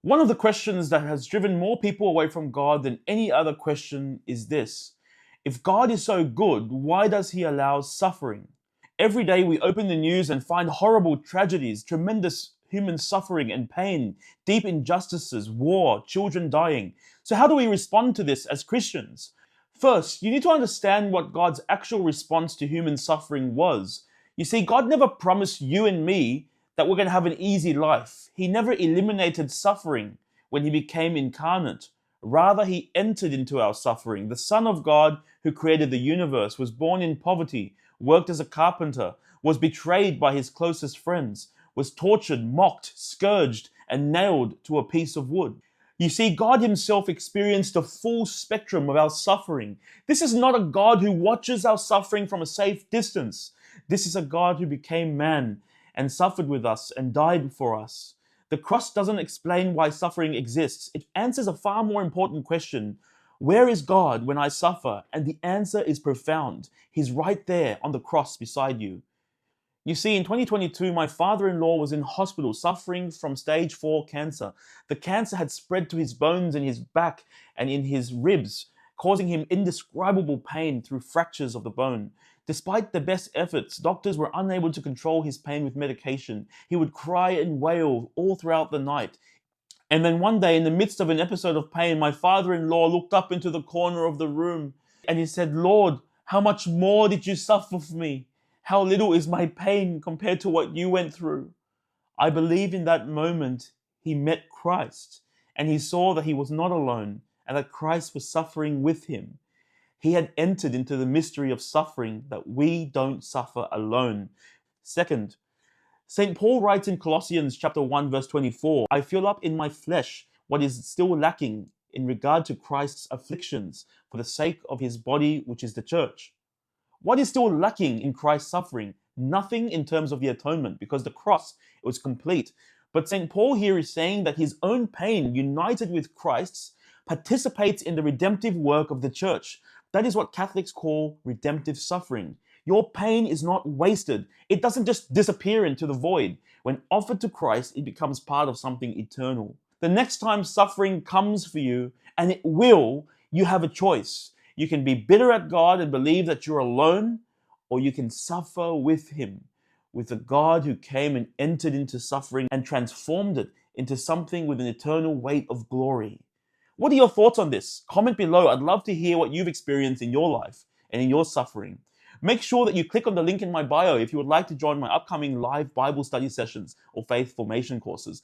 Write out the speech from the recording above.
One of the questions that has driven more people away from God than any other question is this: if God is so good, why does he allow suffering? Every day we open the news and find horrible tragedies, tremendous human suffering and pain, deep injustices, war, children dying. So how do we respond to this as Christians? First, you need to understand what God's actual response to human suffering was. You see, God never promised you and me that we're going to have an easy life. He never eliminated suffering when he became incarnate. Rather, he entered into our suffering. The Son of God, who created the universe, was born in poverty, worked as a carpenter, was betrayed by his closest friends, was tortured, mocked, scourged, and nailed to a piece of wood. You see, God himself experienced the full spectrum of our suffering. This is not a God who watches our suffering from a safe distance. This is a God who became man and suffered with us and died for us. The cross doesn't explain why suffering exists. It answers a far more important question. Where is God when I suffer? And the answer is profound. He's right there on the cross beside you. You see, in 2022, my father-in-law was in hospital suffering from stage 4 cancer. The cancer had spread to his bones in his back and in his ribs, causing him indescribable pain through fractures of the bone. Despite the best efforts, doctors were unable to control his pain with medication. He would cry and wail all throughout the night. And then one day, in the midst of an episode of pain, my father-in-law looked up into the corner of the room and he said, "Lord, how much more did you suffer for me? How little is my pain compared to what you went through?" I believe in that moment he met Christ and he saw that he was not alone and that Christ was suffering with him. He had entered into the mystery of suffering that we don't suffer alone. Second, St. Paul writes in Colossians chapter 1 verse 24, "I fill up in my flesh what is still lacking in regard to Christ's afflictions for the sake of his body, which is the church." What is still lacking in Christ's suffering? Nothing in terms of the atonement, because the cross, it was complete. But St. Paul here is saying that his own pain, united with Christ's, participates in the redemptive work of the church. That is what Catholics call redemptive suffering. Your pain is not wasted. It doesn't just disappear into the void. When offered to Christ, it becomes part of something eternal. The next time suffering comes for you, and it will, you have a choice. You can be bitter at God and believe that you're alone, or you can suffer with him, with the God who came and entered into suffering and transformed it into something with an eternal weight of glory. What are your thoughts on this? Comment below. I'd love to hear what you've experienced in your life and in your suffering. Make sure that you click on the link in my bio if you would like to join my upcoming live Bible study sessions or faith formation courses.